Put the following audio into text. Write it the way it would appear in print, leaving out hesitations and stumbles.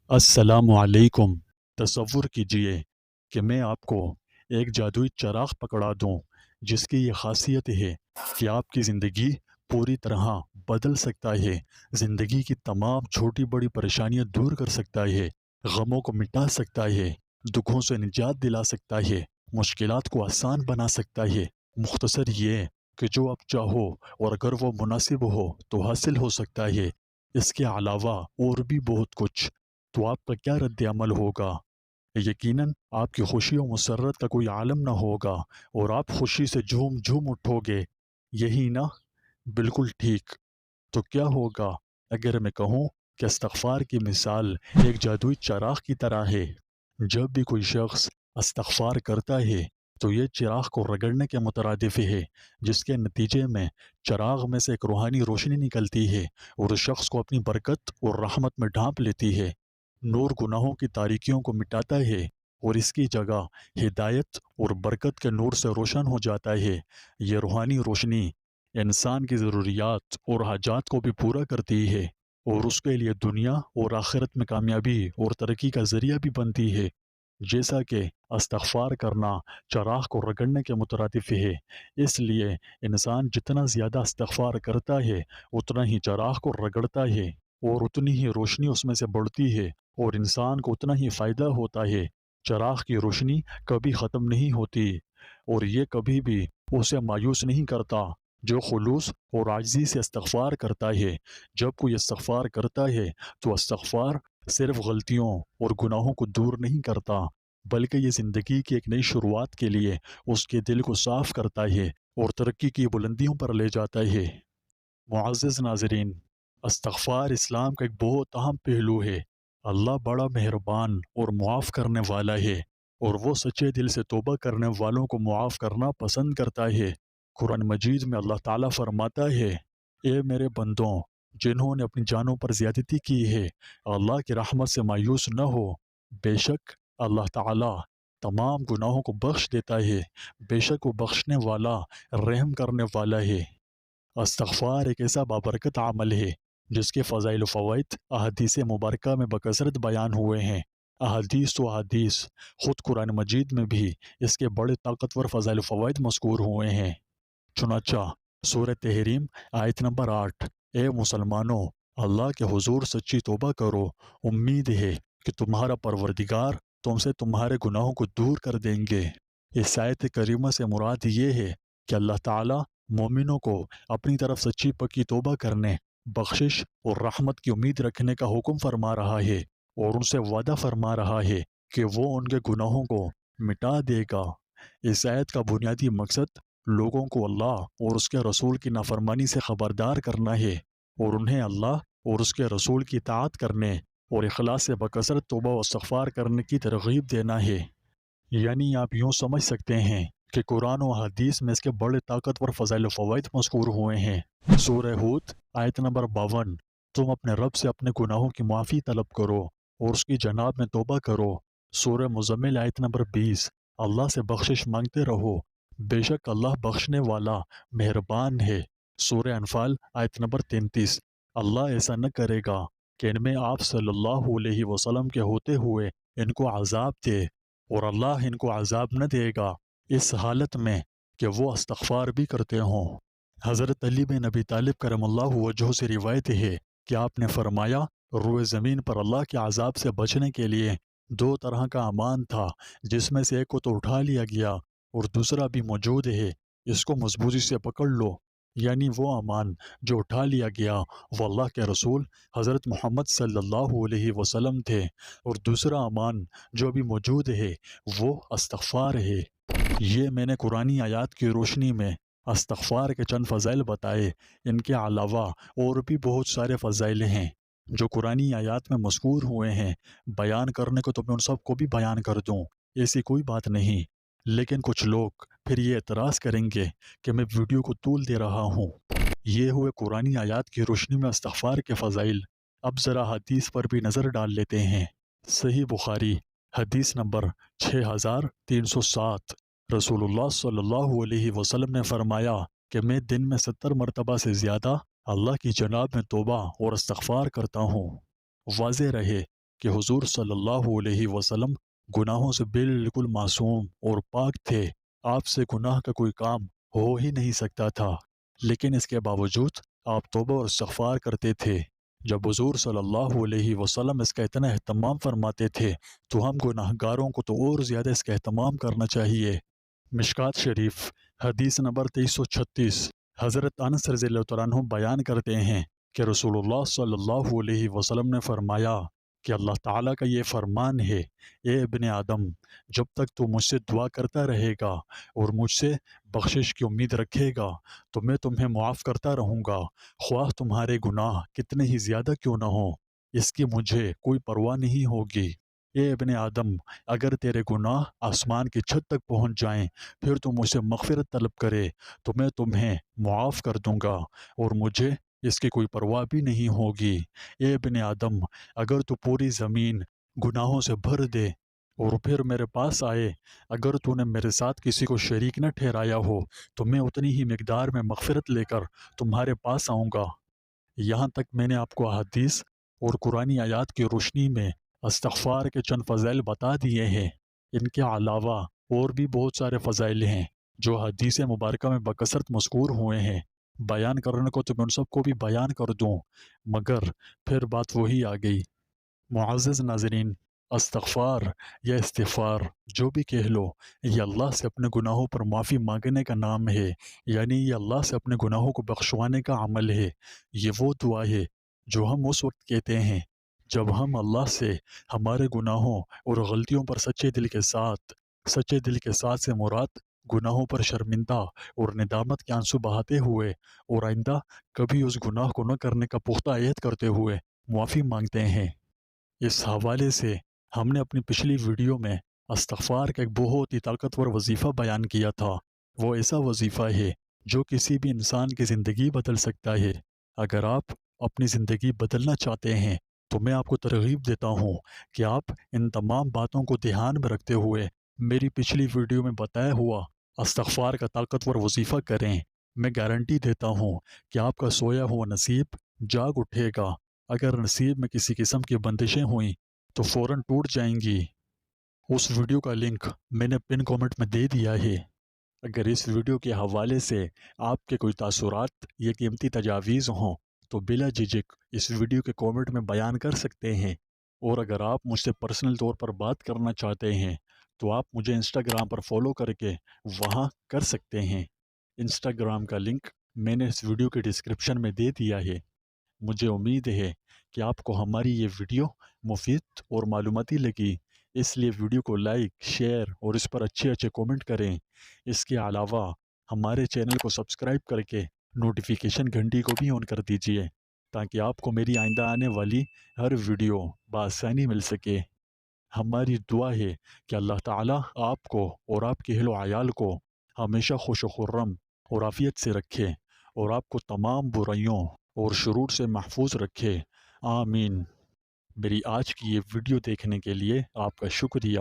السلام علیکم۔ تصور کیجئے کہ میں آپ کو ایک جادوئی چراغ پکڑا دوں جس کی یہ خاصیت ہے کہ آپ کی زندگی پوری طرح بدل سکتا ہے، زندگی کی تمام چھوٹی بڑی پریشانیاں دور کر سکتا ہے، غموں کو مٹا سکتا ہے، دکھوں سے نجات دلا سکتا ہے، مشکلات کو آسان بنا سکتا ہے۔ مختصر یہ کہ جو آپ چاہو اور اگر وہ مناسب ہو تو حاصل ہو سکتا ہے۔ اس کے علاوہ اور بھی بہت کچھ۔ تو آپ کا کیا رد عمل ہوگا؟ یقیناً آپ کی خوشی و مسرت کا کوئی عالم نہ ہوگا اور آپ خوشی سے جھوم جھوم اٹھو گے، یہی نا؟ بالکل ٹھیک۔ تو کیا ہوگا اگر میں کہوں کہ استغفار کی مثال ایک جادوئی چراغ کی طرح ہے؟ جب بھی کوئی شخص استغفار کرتا ہے تو یہ چراغ کو رگڑنے کے مترادف ہے، جس کے نتیجے میں چراغ میں سے ایک روحانی روشنی نکلتی ہے اور اس شخص کو اپنی برکت اور رحمت میں ڈھانپ لیتی ہے۔ نور گناہوں کی تاریکیوں کو مٹاتا ہے اور اس کی جگہ ہدایت اور برکت کے نور سے روشن ہو جاتا ہے۔ یہ روحانی روشنی انسان کی ضروریات اور حاجات کو بھی پورا کرتی ہے اور اس کے لیے دنیا اور آخرت میں کامیابی اور ترقی کا ذریعہ بھی بنتی ہے۔ جیسا کہ استغفار کرنا چراغ کو رگڑنے کے مترادف ہے، اس لیے انسان جتنا زیادہ استغفار کرتا ہے اتنا ہی چراغ کو رگڑتا ہے اور اتنی ہی روشنی اس میں سے بڑھتی ہے اور انسان کو اتنا ہی فائدہ ہوتا ہے۔ چراغ کی روشنی کبھی ختم نہیں ہوتی اور یہ کبھی بھی اسے مایوس نہیں کرتا جو خلوص اور عاجزی سے استغفار کرتا ہے۔ جب کوئی استغفار کرتا ہے تو استغفار صرف غلطیوں اور گناہوں کو دور نہیں کرتا، بلکہ یہ زندگی کی ایک نئی شروعات کے لیے اس کے دل کو صاف کرتا ہے اور ترقی کی بلندیوں پر لے جاتا ہے۔ معزز ناظرین، استغفار اسلام کا ایک بہت اہم پہلو ہے۔ اللہ بڑا مہربان اور معاف کرنے والا ہے اور وہ سچے دل سے توبہ کرنے والوں کو معاف کرنا پسند کرتا ہے۔ قرآن مجید میں اللہ تعالیٰ فرماتا ہے، اے میرے بندوں جنہوں نے اپنی جانوں پر زیادتی کی ہے، اللہ کی رحمت سے مایوس نہ ہو، بے شک اللہ تعالیٰ تمام گناہوں کو بخش دیتا ہے، بے شک وہ بخشنے والا رحم کرنے والا ہے۔ استغفار ایک ایسا بابرکت عمل ہے جس کے فضائل و فوائد احادیث مبارکہ میں بکثرت بیان ہوئے ہیں۔ احادیث خود قرآن مجید میں بھی اس کے بڑے طاقتور فضائل و فوائد مذکور ہوئے ہیں۔ چنانچہ سورہ تحریم آیت نمبر 8، اے مسلمانوں اللہ کے حضور سچی توبہ کرو، امید ہے کہ تمہارا پروردگار تم سے تمہارے گناہوں کو دور کر دیں گے۔ اس آیت کریمہ سے مراد یہ ہے کہ اللہ تعالیٰ مومنوں کو اپنی طرف سچی پکی توبہ کرنے، بخشش اور رحمت کی امید رکھنے کا حکم فرما رہا ہے اور ان سے وعدہ فرما رہا ہے کہ وہ ان کے گناہوں کو مٹا دے گا۔ اس آیت کا بنیادی مقصد لوگوں کو اللہ اور اس کے رسول کی نافرمانی سے خبردار کرنا ہے اور انہیں اللہ اور اس کے رسول کی اطاعت کرنے اور اخلاص سے بکثرت توبہ و استغفار کرنے کی ترغیب دینا ہے۔ یعنی آپ یوں سمجھ سکتے ہیں کہ قرآن و حدیث میں اس کے بڑے طاقتور فضائل و فوائد مذکور ہوئے ہیں۔ سورہ ہود آیت نمبر 52، تم اپنے رب سے اپنے گناہوں کی معافی طلب کرو اور اس کی جناب میں توبہ کرو۔ سورہ مزمل آیت نمبر 20، اللہ سے بخشش مانگتے رہو، بے شک اللہ بخشنے والا مہربان ہے۔ سورہ انفال آیت نمبر 33، اللہ ایسا نہ کرے گا کہ ان میں آپ صلی اللہ علیہ وسلم کے ہوتے ہوئے ان کو عذاب دے، اور اللہ ان کو عذاب نہ دے گا اس حالت میں کہ وہ استغفار بھی کرتے ہوں۔ حضرت علی بن ابی طالب کرم اللہ وجہہ سے روایت ہے کہ آپ نے فرمایا، روئے زمین پر اللہ کے عذاب سے بچنے کے لیے دو طرح کا امان تھا، جس میں سے ایک کو تو اٹھا لیا گیا اور دوسرا بھی موجود ہے، اس کو مضبوطی سے پکڑ لو۔ یعنی وہ امان جو اٹھا لیا گیا وہ اللہ کے رسول حضرت محمد صلی اللہ علیہ وسلم تھے، اور دوسرا امان جو بھی موجود ہے وہ استغفار ہے۔ یہ میں نے قرآنی آیات کی روشنی میں استغفار کے چند فضائل بتائے۔ ان کے علاوہ اور بھی بہت سارے فضائل ہیں جو قرآنی آیات میں مذکور ہوئے ہیں۔ بیان کرنے کو تو میں ان سب کو بھی بیان کر دوں، ایسی کوئی بات نہیں، لیکن کچھ لوگ پھر یہ اعتراض کریں گے کہ میں ویڈیو کو طول دے رہا ہوں۔ یہ ہوئے قرآنی آیات کی روشنی میں استغفار کے فضائل۔ اب ذرا حدیث پر بھی نظر ڈال لیتے ہیں۔ صحیح بخاری حدیث نمبر 6307، رسول اللہ صلی اللہ علیہ وسلم نے فرمایا کہ میں دن میں 70 مرتبہ سے زیادہ اللہ کی جناب میں توبہ اور استغفار کرتا ہوں۔ واضح رہے کہ حضور صلی اللہ علیہ وسلم گناہوں سے بالکل معصوم اور پاک تھے، آپ سے گناہ کا کوئی کام ہو ہی نہیں سکتا تھا، لیکن اس کے باوجود آپ توبہ اور استغفار کرتے تھے۔ جب حضور صلی اللہ علیہ وسلم اس کا اتنا اہتمام فرماتے تھے تو ہم گناہ گاروں کو تو اور زیادہ اس کا اہتمام کرنا چاہیے۔ مشکات شریف حدیث نمبر 2336، حضرت انس رضی اللہ تعالیٰ عنہ بیان کرتے ہیں کہ رسول اللہ صلی اللہ علیہ وسلم نے فرمایا کہ اللہ تعالیٰ کا یہ فرمان ہے، اے ابن آدم، جب تک تو مجھ سے دعا کرتا رہے گا اور مجھ سے بخشش کی امید رکھے گا تو میں تمہیں معاف کرتا رہوں گا، خواہ تمہارے گناہ کتنے ہی زیادہ کیوں نہ ہوں، اس کی مجھے کوئی پرواہ نہیں ہوگی۔ اے ابن آدم، اگر تیرے گناہ آسمان کی چھت تک پہنچ جائیں پھر تو مجھ سے مغفرت طلب کرے تو میں تمہیں معاف کر دوں گا اور مجھے اس کی کوئی پرواہ بھی نہیں ہوگی۔ اے ابن آدم، اگر تو پوری زمین گناہوں سے بھر دے اور پھر میرے پاس آئے، اگر تو نے میرے ساتھ کسی کو شریک نہ ٹھہرایا ہو تو میں اتنی ہی مقدار میں مغفرت لے کر تمہارے پاس آؤں گا۔ یہاں تک میں نے آپ کو احادیث اور قرآنی آیات کی روشنی میں استغفار کے چند فضائل بتا دیے ہیں۔ ان کے علاوہ اور بھی بہت سارے فضائل ہیں جو حدیث مبارکہ میں بکثرت مذکور ہوئے ہیں، بیان کرنے کو تو میں ان سب کو بھی بیان کر دوں، مگر پھر بات وہی آ گئی۔ معزز ناظرین، استغفار یا استغفار جو بھی کہہ لو، یہ اللہ سے اپنے گناہوں پر معافی مانگنے کا نام ہے، یعنی یہ اللہ سے اپنے گناہوں کو بخشوانے کا عمل ہے۔ یہ وہ دعا ہے جو ہم اس وقت کہتے ہیں جب ہم اللہ سے ہمارے گناہوں اور غلطیوں پر سچے دل کے ساتھ سے مراد گناہوں پر شرمندہ اور ندامت کے آنسو بہاتے ہوئے اور آئندہ کبھی اس گناہ کو نہ کرنے کا پختہ عہد کرتے ہوئے معافی مانگتے ہیں۔ اس حوالے سے ہم نے اپنی پچھلی ویڈیو میں استغفار کا ایک بہت ہی طاقتور وظیفہ بیان کیا تھا۔ وہ ایسا وظیفہ ہے جو کسی بھی انسان کی زندگی بدل سکتا ہے۔ اگر آپ اپنی زندگی بدلنا چاہتے ہیں تو میں آپ کو ترغیب دیتا ہوں کہ آپ ان تمام باتوں کو دھیان میں رکھتے ہوئے میری پچھلی ویڈیو میں بتایا ہوا استغفار کا طاقتور وظیفہ کریں۔ میں گارنٹی دیتا ہوں کہ آپ کا سویا ہوا نصیب جاگ اٹھے گا۔ اگر نصیب میں کسی قسم کی بندشیں ہوئیں تو فوراً ٹوٹ جائیں گی۔ اس ویڈیو کا لنک میں نے پن کامنٹ میں دے دیا ہے۔ اگر اس ویڈیو کے حوالے سے آپ کے کوئی تاثرات یا قیمتی تجاویز ہوں تو بلا جھجک اس ویڈیو کے کامنٹ میں بیان کر سکتے ہیں، اور اگر آپ مجھ سے پرسنل طور پر بات کرنا چاہتے ہیں تو آپ مجھے انسٹاگرام پر فالو کر کے وہاں کر سکتے ہیں۔ انسٹاگرام کا لنک میں نے اس ویڈیو کے ڈسکرپشن میں دے دیا ہے۔ مجھے امید ہے کہ آپ کو ہماری یہ ویڈیو مفید اور معلوماتی لگی، اس لیے ویڈیو کو لائک، شیئر اور اس پر اچھے کومنٹ کریں۔ اس کے علاوہ ہمارے چینل کو سبسکرائب کر کے نوٹیفیکیشن گھنٹی کو بھی آن کر دیجئے تاکہ آپ کو میری آئندہ آنے والی ہر ویڈیو بآسانی مل سکے۔ ہماری دعا ہے کہ اللہ تعالیٰ آپ کو اور آپ کے اہل و عیال کو ہمیشہ خوش و خرم اور عافیت سے رکھے اور آپ کو تمام برائیوں اور شرور سے محفوظ رکھے، آمین۔ میری آج کی یہ ویڈیو دیکھنے کے لیے آپ کا شکریہ۔